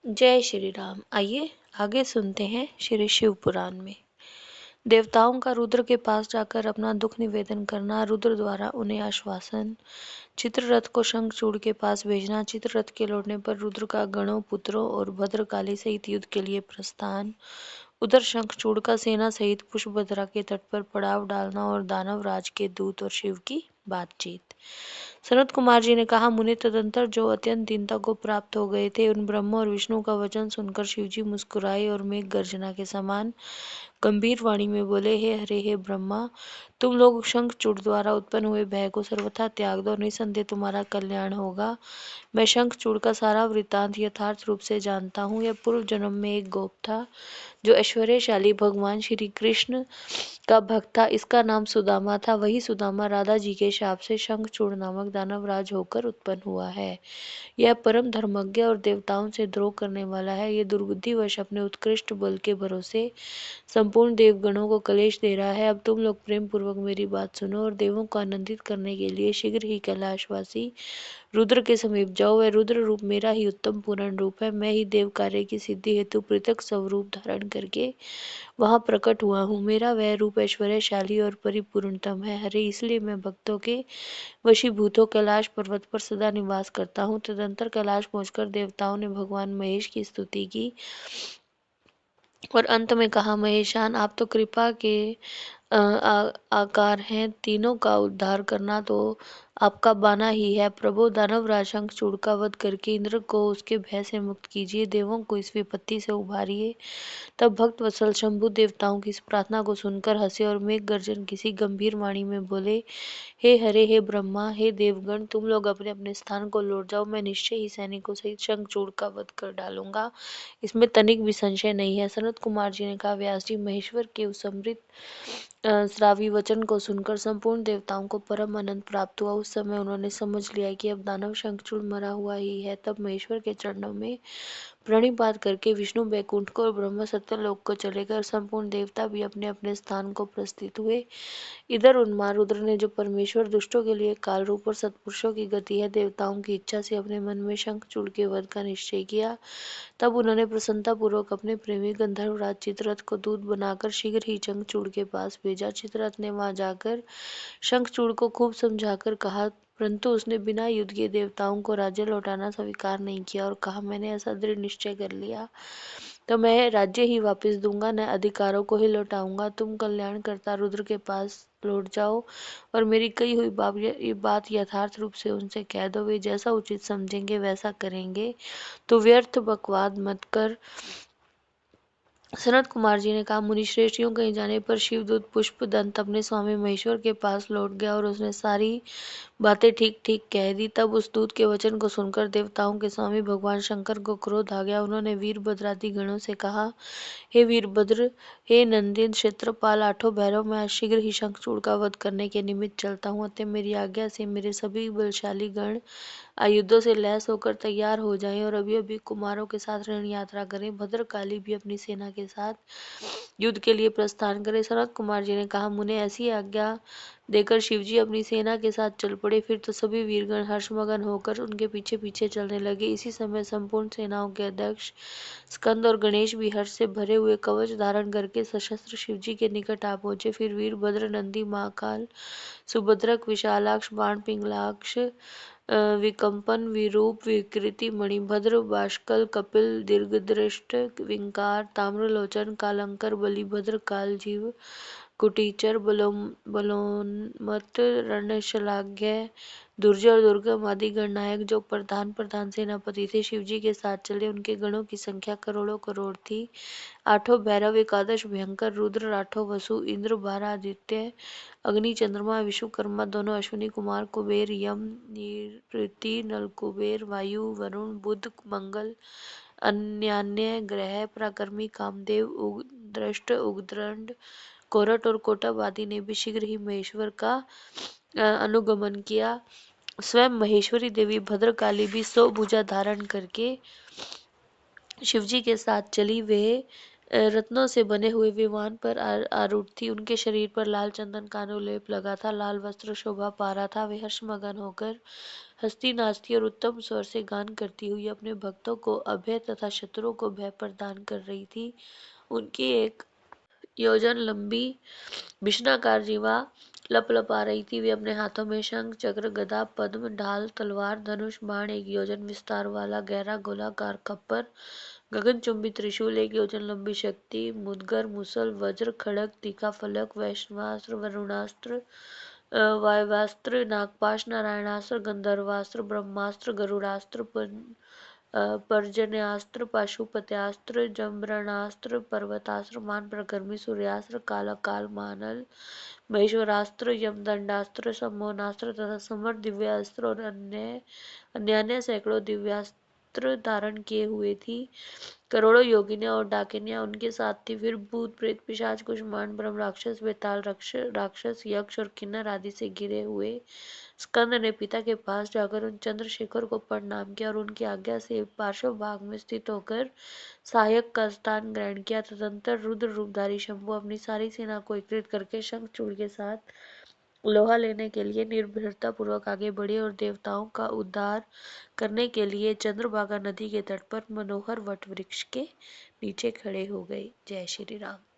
जय श्री राम। आइए आगे सुनते हैं श्री शिव पुराण में। देवताओं का रुद्र के पास जाकर अपना दुख निवेदन करना, रुद्र द्वारा उन्हें आश्वासन, चित्ररथ को शंखचूड़ के पास भेजना, चित्ररथ के लौटने पर रुद्र का गणों, पुत्रों और भद्रकाली सहित युद्ध के लिए प्रस्थान, उधर शंखचूड़ का सेना सहित पुष्पभद्रा के तट पर पड़ाव डालना और दानव राज के दूत और शिव की बातचीत। सनत कुमार जी ने कहा, मुनि तदंतर जो अत्यंत दीनता को प्राप्त हो गए थे, उन ब्रह्मा और विष्णु का वचन सुनकर शिवजी मुस्कुराए और मेघ गर्जना के समान गंभीर वाणी में बोले, हे हरे, हे ब्रह्मा, तुम लोग शंखचूड़ द्वारा उत्पन्न हुए भय को सर्वथा त्याग दो, निसंदेह तुम्हारा कल्याण होगा। मैं शंखचूड़ का सारा वृत्तांत यथार्थ रूप से जानता हूँ। यह पूर्व जन्म में एक गोप था जो ऐश्वर्यशाली भगवान श्री कृष्ण का भक्त था। इसका नाम सुदामा था। वही सुदामा राधा जी के शाप से शंखचूड़ नामक दानवराज होकर उत्पन्न हुआ है। यह परम धर्मज्ञ और देवताओं से द्रोह करने वाला है। ये दुर्बुद्धिवश अपने उत्कृष्ट बल के भरोसे संपूर्ण देवगणों को कलेश दे रहा है। अब तुम लोग प्रेम पूर्वक मेरी बात सुनो और देवों को आनंदित करने के लिए शीघ्र ही कैलाशवासी रुद्र के समीप जाओ। वह रुद्र रूप मेरा ही उत्तम पूर्ण रूप है। मैं ही देव कार्य की सिद्धि हेतु पृथक स्वरूप धारण करके वहां प्रकट हुआ हूँ। मेरा वह रूप ऐश्वर्यशाली और परिपूर्णतम है। हरे, इसलिए मैं भक्तों के वशीभूतों कैलाश पर्वत पर सदा निवास करता हूँ। तदंतर कैलाश पहुंचकर देवताओं ने भगवान महेश की स्तुति की और अंत में कहा, महेशान, आप तो कृपा के आकार हैं। तीनों का उद्धार करना तो आपका बाना ही है। प्रभु, दानवराज शंखचूड़ का वध करके इंद्र को उसके भय से मुक्त कीजिए, देवों को इस विपत्ति से उबारिए। तब भक्त वत्सल शंभु देवताओं की इस प्रार्थना को सुनकर हंसे और मेघ गर्जन किसी गंभीर वाणी में बोले, हे हरे, हे ब्रह्मा, हे देवगण, तुम लोग अपने अपने स्थान को लौट जाओ। मैं निश्चय ही सैनिकों सहित शंखचूड़ का वध कर डालूंगा, इसमें तनिक भी संशय नहीं है। सनत कुमार जी ने कहा, व्यास जी, महेश्वर के उस अमृत श्रावी वचन को सुनकर संपूर्ण देवताओं को परम आनंद प्राप्त हुआ। उस समय उन्होंने समझ लिया कि अब दानव शंखचूड़ मरा हुआ ही है। तब महेश्वर के चरणों में प्रणिपात करके विष्णु बैकुंठ को और ब्रह्म सत्यलोक को चले गए और संपूर्ण देवता भी अपने अपने स्थान को प्रस्थित हुए। इधर उन्माद रुद्र ने, जो परमेश्वर दुष्टों के लिए काल रूप और सत्पुरुषों की गति है, देवताओं की इच्छा से अपने मन में शंखचूड़ के वध का निश्चय किया। तब उन्होंने प्रसन्नता पूर्वक अपने प्रेमी गंधर्वराज चित्ररथ को दूत बनाकर शीघ्र ही शंखचूड़ के पास भेजा। चित्ररथ ने वहां जाकर शंखचूड़ को खूब समझाकर कहा, परंतु उसने बिना युद्ध के देवताओं को राज्य लौटाना स्वीकार नहीं किया और कहा, मैंने ऐसा दृढ़ निश्चय कर लिया तो मैं राज्य ही वापस दूंगा, न अधिकारों को ही लौटाऊंगा। तुम कल्याणकर्ता रुद्र के पास लौट जाओ और मेरी कही हुई बात यथार्थ रूप से उनसे कह दो। वे जैसा उचित समझेंगे वैसा करेंगे। तो व्यर्थ बकवाद मत कर। सनत कुमार जी ने कहा, मुनि श्रेष्ठ, यूं कहीं जाने पर शिवदूत पुष्पदंत अपने स्वामी महेश्वर के पास लौट गया और उसने सारी बातें ठीक ठीक कह दी। तब उस दूत के वचन को सुनकर देवताओं के स्वामी भगवान शंकर को क्रोध आ गया। उन्होंने वीरभद्रादि गणों से कहा, हे वीरभद्र, हे नंदिन क्षेत्रपाल, आठों भैरव, मैं आज शीघ्र ही शंखचूड़ का वध करने के निमित्त चलता हूँ। अतः मेरी आज्ञा से मेरे सभी बलशाली गण आयुधों से लैस होकर तैयार हो जाएं और अभी अभी कुमारों के साथ रण यात्रा करें। भद्रकाली भी अपनी सेना के साथ युद्ध के लिए प्रस्थान करें। सनत कुमार जी ने कहा, मुने ऐसी आज्ञा देकर शिवजी अपनी सेना के साथ चल पड़े। फिर तो सभी वीरगण हर्षमगन होकर उनके पीछे पीछे चलने लगे। इसी समय संपूर्ण सेनाओं के अध्यक्ष स्कंद और गणेश भी हर्ष से भरे हुए कवच धारण करके सशस्त्र शिवजी के निकट आ पहुंचे। फिर वीरभद्र, नंदी, महाकाल, सुभद्रक, विशालाक्ष, बाण पिंगलाक्ष, विकंपन, विरूप, विकृति, मणिभद्र, बाष्कल, कपिल, दीर्घदृष्ट, विंकार, ताम्रलोचन, कालंकर, बलिभद्र, कालजीव, कुटीचर, बलोन्मत्त, रणशलाघ्य, दुर्जय और दुर्गम आदि गणनायक जो प्रधान प्रधान सेनापति थे, शिवजी के साथ चले। उनके गणों की संख्या करोड़ों करोड़ थी। आठों भैरव, एकादश भयंकर रुद्र, आठों वसु, इंद्र, बारह आदित्य, अग्नि, चंद्रमा, विश्वकर्मा, दोनों अश्विनी कुमार, कुबेर, यम, निऋति, नलकुबेर, वायु, वरुण, बुध, मंगल, अन्यान्य ग्रह, पराक्रमी, कामदेव, उग्रदृष्ट, उग्रदंड, कोरट और कोटभ आदि ने भी शीघ्र ही महेश्वर का अनुगमन किया। स्वयं महेश्वरी देवी भद्रकाली भी 100 भुजा धारण करके शिवजी के साथ चली। वे रत्नों से बने हुए विमान पर आरूढ़ थी। उनके शरीर पर लाल चंदन का अनुलेप लगा था, लाल वस्त्र शोभा पा रहा था। वे हर्षमगन होकर हंसती नाचती और उत्तम स्वर से गान करती हुई अपने भक्तों को अभय तथा शत्रुओं को भय प्रदान कर रही थी। उनकी एक योजन लंबी विषणाकार जीवा लपलपा रही थी। वे अपने हाथों में शंख, चक्र, गदा, पद्म, ढाल, तलवार, धनुष, बाण, एक योजन विस्तार वाला गहरा गोलाकार खप्पर, गगनचुंबी त्रिशूल, एक योजन लंबी शक्ति, मुदगर, मुसल, वज्र, खड़ग, तीखा फलक, वैष्णवास्त्र, वरुणास्त्र, वायवास्त्र, नागपाश, नारायणास्त्र, गंधर्वास्त्र, ब्रह्मास्त्र, गरुड़ास्त्र, पर्जन्यास्त्र, पाशुपत्यास्त्र, जम्बरणास्त्र, पर्वतास्त्र, मान प्रकर्मी, सूर्यास्त्र, काल मानल, महेश्वरास्त्र, यमदंडास्त्र, सम्मोहनास्त्र तथा समर दिव्यास्त्र और अन्य सैकड़ों दिव्यास्त्र धारण किए हुए थी। करोड़ों योगिनियां और डाकिनियां उनके साथ थी। फिर भूत, प्रेत, पिशाच, कुष्मांड, ब्रह्म राक्षस, बेताल राक्षस, यक्ष और किन्नर आदि से घिरे हुए स्कंद ने पिता के पास जाकर उन चंद्रशेखर को प्रणाम किया और उनकी आज्ञा से पार्श्व भाग में स्थित होकर सहायक का स्थान ग्रहण किया। तदंतर रुद्र रूपधारी शंभु अपनी सारी सेना को एकत्रित करके शंख चूड़ के साथ लोहा लेने के लिए निर्भरता पूर्वक आगे बढ़े और देवताओं का उद्धार करने के लिए चंद्रभागा नदी के तट पर मनोहर वट वृक्ष के नीचे खड़े हो गए। जय श्री राम।